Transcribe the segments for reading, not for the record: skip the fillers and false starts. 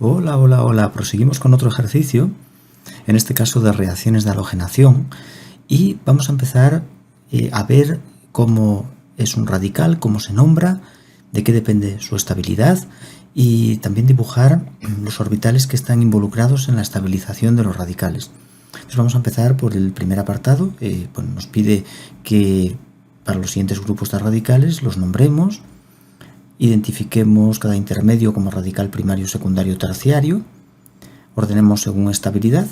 Hola, hola, hola. Proseguimos con otro ejercicio, en este caso de reacciones de halogenación, y vamos a empezar a ver cómo es un radical, cómo se nombra, de qué depende su estabilidad y también dibujar los orbitales que están involucrados en la estabilización de los radicales. Entonces vamos a empezar por el primer apartado. Nos pide que para los siguientes grupos de radicales los nombremos. Identifiquemos cada intermedio como radical primario, secundario, terciario. Ordenemos según estabilidad.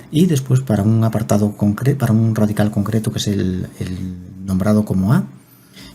Y después para un apartado concreto, para un radical concreto que es el nombrado como A,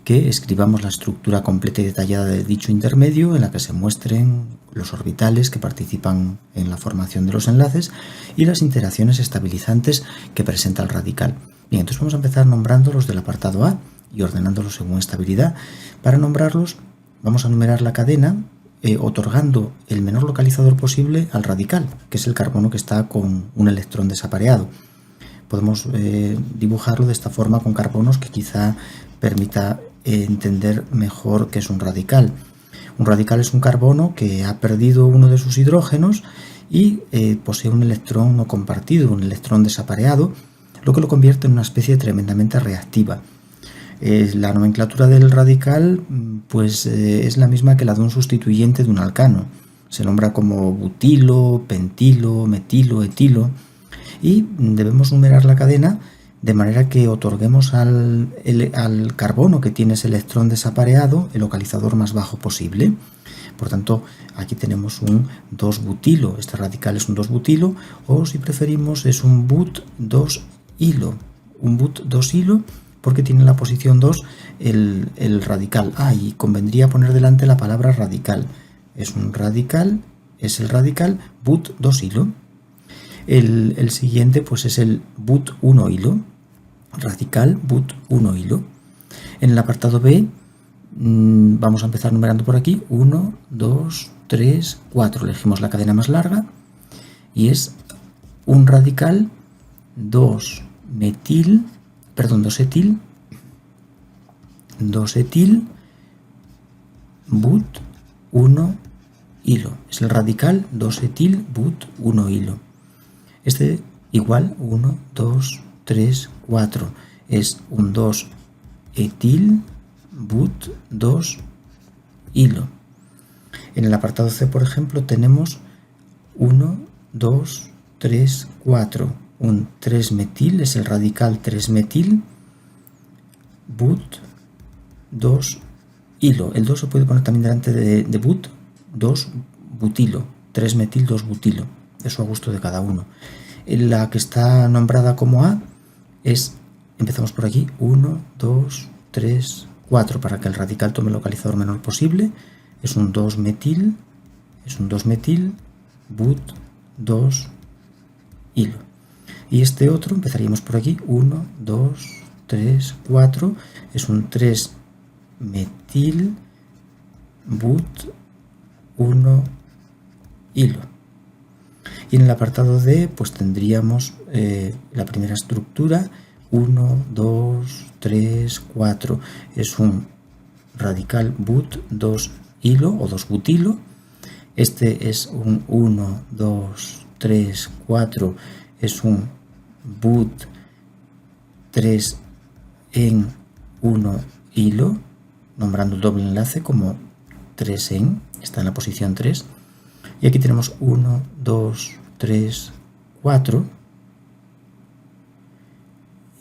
que escribamos la estructura completa y detallada de dicho intermedio en la que se muestren los orbitales que participan en la formación de los enlaces y las interacciones estabilizantes que presenta el radical. Bien, entonces vamos a empezar nombrando los del apartado A y ordenándolos según estabilidad. Para nombrarlos vamos a numerar la cadena otorgando el menor localizador posible al radical, que es el carbono que está con un electrón desapareado. Podemos dibujarlo de esta forma con carbonos que quizá permita entender mejor qué es un radical. Un radical es un carbono que ha perdido uno de sus hidrógenos y posee un electrón no compartido, un electrón desapareado, lo que lo convierte en una especie tremendamente reactiva. La nomenclatura del radical es la misma que la de un sustituyente de un alcano. Se nombra como butilo, pentilo, metilo, etilo, y debemos numerar la cadena de manera que otorguemos al carbono que tiene ese electrón desapareado el localizador más bajo posible. Por tanto, aquí tenemos un 2-butilo. Este radical es un 2-butilo, o si preferimos es un but-2-hilo. Un but-2-hilo porque tiene la posición 2 el radical. Y convendría poner delante la palabra radical. Es un radical, es el radical but-2-hilo. El siguiente pues es el but-1-hilo, radical but-1-hilo. En el apartado B vamos a empezar numerando por aquí 1, 2, 3, 4. Elegimos la cadena más larga y es un radical 2-etil, but-1-hilo. Es el radical 2-etil but-1-hilo. Este igual 1, 2, 3, 4. Es un 2-etil but-2-hilo. En el apartado C, por ejemplo, tenemos 1, 2, 3, 4. Un 3-metil, es el radical 3-metil but-2-hilo. El 2 se puede poner también delante de but, 2-butilo, 3-metil, 2-butilo. Eso a gusto de cada uno. La que está nombrada como A empezamos por aquí, 1, 2, 3, 4, para que el radical tome el localizador menor posible. Es un 2-metil, but-2-hilo. Y este otro, empezaríamos por aquí, 1, 2, 3, 4, es un 3-metil, but-1-hilo. Y en el apartado D pues tendríamos la primera estructura, 1, 2, 3, 4. Es un radical but-2-hilo o 2-butilo. Este es un 1, 2, 3, 4. Es un but-3-en-1-hilo, nombrando el doble enlace como 3-en, está en la posición 3. Y aquí tenemos 1, 2, 3, 4.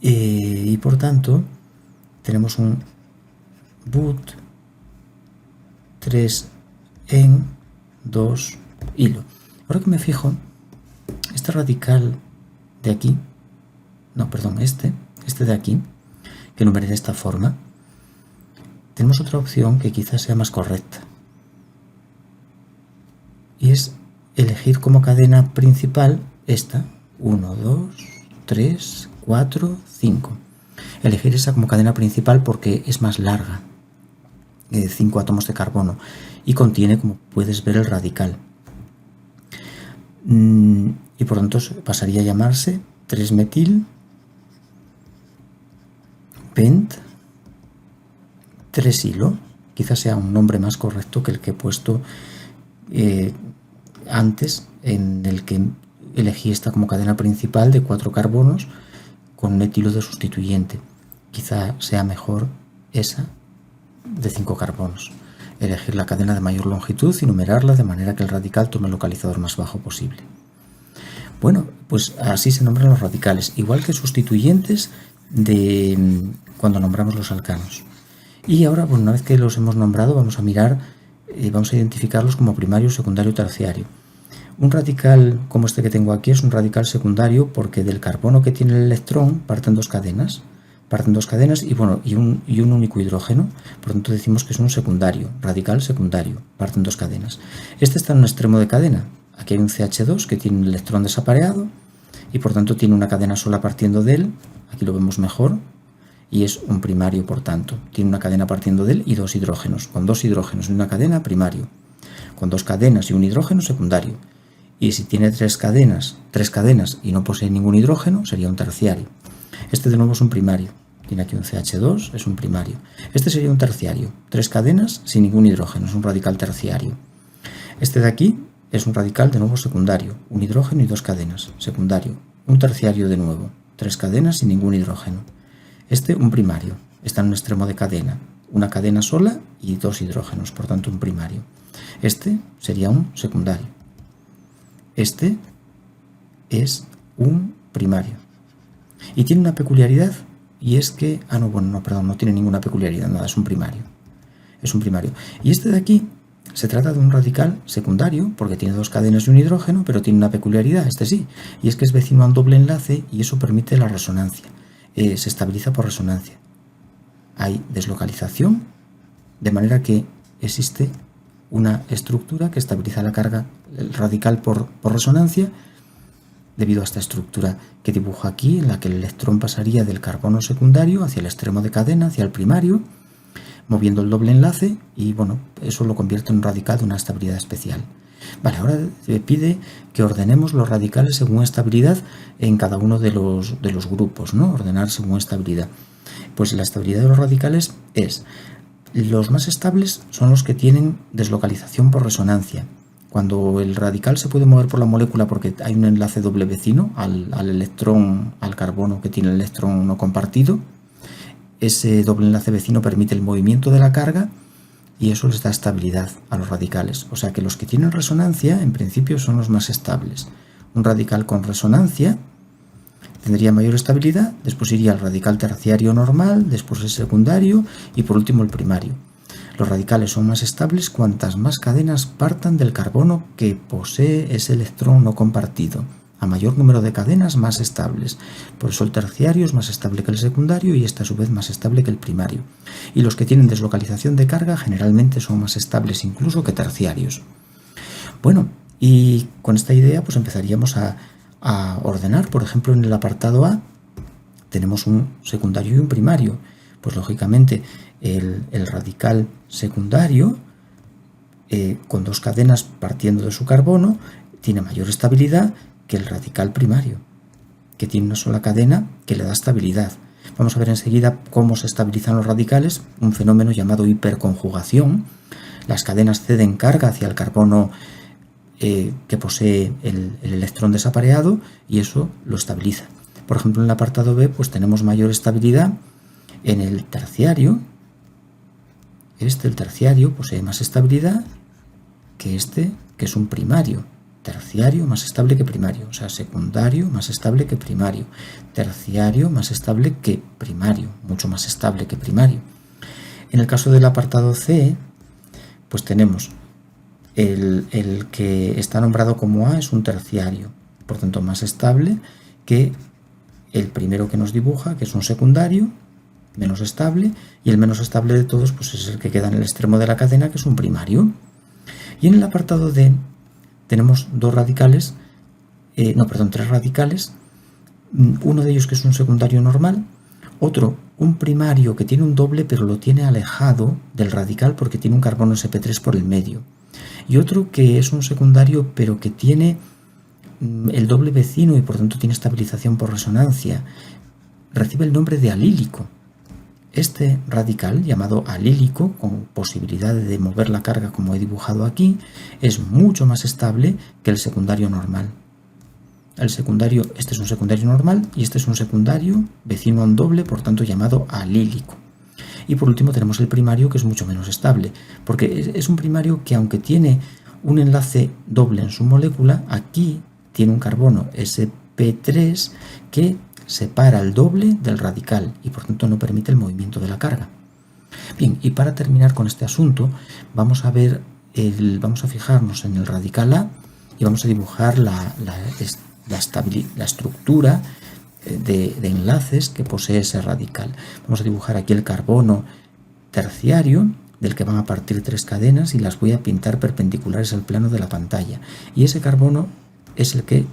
Y por tanto tenemos un but-3-en-2-hilo. Ahora que me fijo, este radical de aquí, este de aquí, que numeré de esta forma, tenemos otra opción que quizás sea más correcta. Y es elegir como cadena principal esta, 1, 2, 3, 4, 5. Elegir esa como cadena principal porque es más larga, 5 átomos de carbono, y contiene, como puedes ver, el radical. Y por tanto pasaría a llamarse 3-metil, pent, 3-hilo. Quizás sea un nombre más correcto que el que he puesto antes, en el que elegí esta como cadena principal de 4 carbonos con un etilo de sustituyente. Quizá sea mejor esa de 5 carbonos. Elegir la cadena de mayor longitud y numerarla de manera que el radical tome el localizador más bajo posible. Bueno, pues así se nombran los radicales, igual que sustituyentes de cuando nombramos los alcanos. Y ahora, bueno, una vez que los hemos nombrado, vamos a mirar, vamos a identificarlos como primario, secundario, terciario. Un radical como este que tengo aquí es un radical secundario porque del carbono que tiene el electrón parten dos cadenas. Y un único hidrógeno, por lo tanto decimos que es un secundario, radical secundario, parten dos cadenas. Este está en un extremo de cadena. Aquí hay un CH2 que tiene un electrón desapareado y por tanto tiene una cadena sola partiendo de él. Aquí lo vemos mejor y es un primario, por tanto. Tiene una cadena partiendo de él y dos hidrógenos. Con dos hidrógenos y una cadena, primario. Con dos cadenas y un hidrógeno, secundario. Y si tiene tres cadenas y no posee ningún hidrógeno, sería un terciario. Este de nuevo es un primario. Tiene aquí un CH2, es un primario. Este sería un terciario. 3 cadenas sin ningún hidrógeno, es un radical terciario. Este de aquí es un radical de nuevo secundario. Un hidrógeno y 2 cadenas, secundario. Un terciario de nuevo. 3 cadenas sin ningún hidrógeno. Este un primario. Está en un extremo de cadena. Una cadena sola y 2 hidrógenos, por tanto un primario. Este sería un secundario. Este es un primario. Y tiene una peculiaridad, y es que, no tiene ninguna peculiaridad, nada, es un primario. Es un primario. Y este de aquí se trata de un radical secundario, porque tiene 2 cadenas y un hidrógeno, pero tiene una peculiaridad, este sí, y es que es vecino a un doble enlace y eso permite la resonancia. Se estabiliza por resonancia. Hay deslocalización, de manera que existe una estructura que estabiliza la carga, el radical por resonancia, debido a esta estructura que dibujo aquí, en la que el electrón pasaría del carbono secundario hacia el extremo de cadena, hacia el primario, moviendo el doble enlace y bueno, eso lo convierte en un radical de una estabilidad especial. Vale, ahora se pide que ordenemos los radicales según estabilidad en cada uno de los grupos, ¿no? Ordenar según estabilidad. Pues la estabilidad de los radicales es, los más estables son los que tienen deslocalización por resonancia. Cuando el radical se puede mover por la molécula porque hay un enlace doble vecino al electrón, al carbono que tiene el electrón no compartido, ese doble enlace vecino permite el movimiento de la carga y eso les da estabilidad a los radicales. O sea que los que tienen resonancia, en principio, son los más estables. Un radical con resonancia tendría mayor estabilidad, después iría el radical terciario normal, después el secundario y por último el primario. Los radicales son más estables cuantas más cadenas partan del carbono que posee ese electrón no compartido. A mayor número de cadenas, más estables. Por eso el terciario es más estable que el secundario y este a su vez más estable que el primario. Y los que tienen deslocalización de carga generalmente son más estables incluso que terciarios. Bueno, y con esta idea pues empezaríamos a ordenar. Por ejemplo, en el apartado A tenemos un secundario y un primario. Pues lógicamente el radical secundario con 2 cadenas partiendo de su carbono tiene mayor estabilidad que el radical primario, que tiene una sola cadena que le da estabilidad. Vamos a ver enseguida cómo se estabilizan los radicales, un fenómeno llamado hiperconjugación. Las cadenas ceden carga hacia el carbono que posee el electrón desapareado y eso lo estabiliza. Por ejemplo, en el apartado B pues tenemos mayor estabilidad en el terciario. El terciario posee más estabilidad que este, que es un primario. Terciario más estable que primario, o sea, secundario más estable que primario, terciario más estable que primario, mucho más estable que primario. En el caso del apartado C, pues tenemos el que está nombrado como A es un terciario, por tanto más estable que el primero que nos dibuja, que es un secundario, menos estable, y el menos estable de todos pues es el que queda en el extremo de la cadena, que es un primario. Y en el apartado D tenemos tres radicales, uno de ellos que es un secundario normal, otro un primario que tiene un doble pero lo tiene alejado del radical porque tiene un carbono sp3 por el medio, y otro que es un secundario pero que tiene el doble vecino y por tanto tiene estabilización por resonancia, recibe el nombre de alílico. este radical, llamado alílico, con posibilidad de mover la carga como he dibujado aquí, es mucho más estable que el secundario normal. El secundario, este es un secundario normal y este es un secundario vecino a un doble, por tanto llamado alílico. Y por último tenemos el primario, que es mucho menos estable, porque es un primario que, aunque tiene un enlace doble en su molécula, aquí tiene un carbono sp3 que separa el doble del radical y por tanto no permite el movimiento de la carga. Bien, y para terminar con este asunto, vamos a fijarnos en el radical A y vamos a dibujar la estructura de enlaces que posee ese radical. Vamos a dibujar aquí el carbono terciario, del que van a partir 3 cadenas, y las voy a pintar perpendiculares al plano de la pantalla. Y ese carbono es el que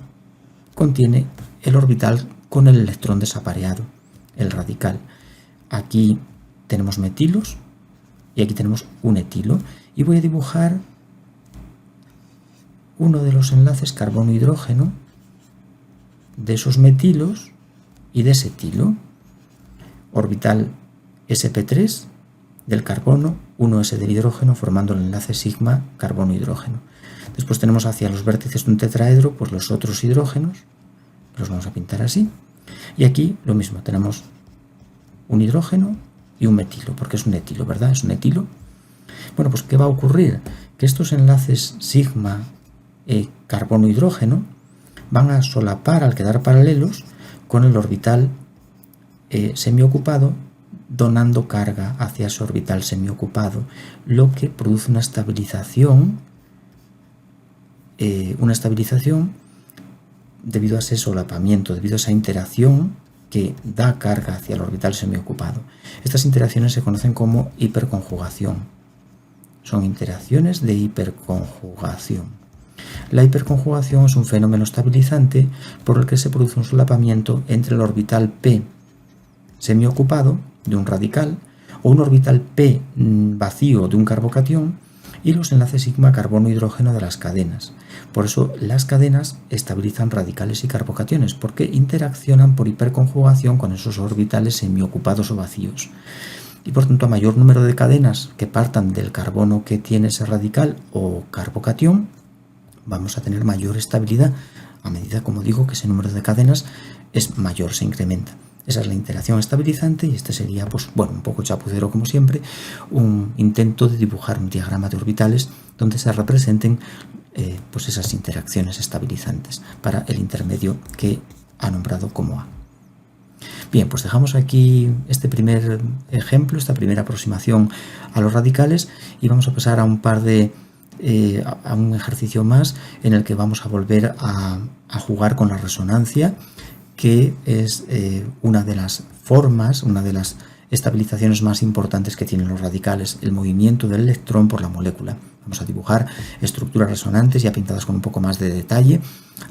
contiene el orbital con el electrón desapareado, el radical. Aquí tenemos metilos y aquí tenemos un etilo. Y voy a dibujar uno de los enlaces carbono-hidrógeno de esos metilos y de ese etilo. Orbital sp3 del carbono, 1s del hidrógeno, formando el enlace sigma carbono-hidrógeno. Después tenemos hacia los vértices de un tetraedro pues los otros hidrógenos, los vamos a pintar así. Y aquí lo mismo, tenemos un hidrógeno y un metilo, porque es un etilo, ¿verdad? Es un etilo. Bueno, pues ¿qué va a ocurrir? Que estos enlaces sigma carbono-hidrógeno van a solapar al quedar paralelos con el orbital semiocupado, donando carga hacia ese orbital semiocupado, lo que produce una estabilización debido a ese solapamiento, debido a esa interacción que da carga hacia el orbital semiocupado. Estas interacciones se conocen como hiperconjugación. Son interacciones de hiperconjugación. La hiperconjugación es un fenómeno estabilizante por el que se produce un solapamiento entre el orbital P semiocupado de un radical o un orbital P vacío de un carbocatión y los enlaces sigma carbono-hidrógeno de las cadenas. Por eso las cadenas estabilizan radicales y carbocationes, porque interaccionan por hiperconjugación con esos orbitales semiocupados o vacíos. Y por tanto, a mayor número de cadenas que partan del carbono que tiene ese radical o carbocatión, vamos a tener mayor estabilidad a medida, como digo, que ese número de cadenas es mayor, se incrementa. Esa es la interacción estabilizante y este sería, pues bueno, un poco chapucero como siempre, un intento de dibujar un diagrama de orbitales donde se representen pues esas interacciones estabilizantes para el intermedio que ha nombrado como A. Bien, pues dejamos aquí este primer ejemplo, esta primera aproximación a los radicales y vamos a pasar a un ejercicio más en el que vamos a volver a jugar con la resonancia, que es una de las formas, una de las estabilizaciones más importantes que tienen los radicales, el movimiento del electrón por la molécula. Vamos a dibujar estructuras resonantes ya pintadas con un poco más de detalle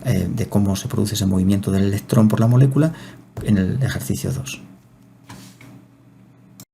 de cómo se produce ese movimiento del electrón por la molécula en el ejercicio 2.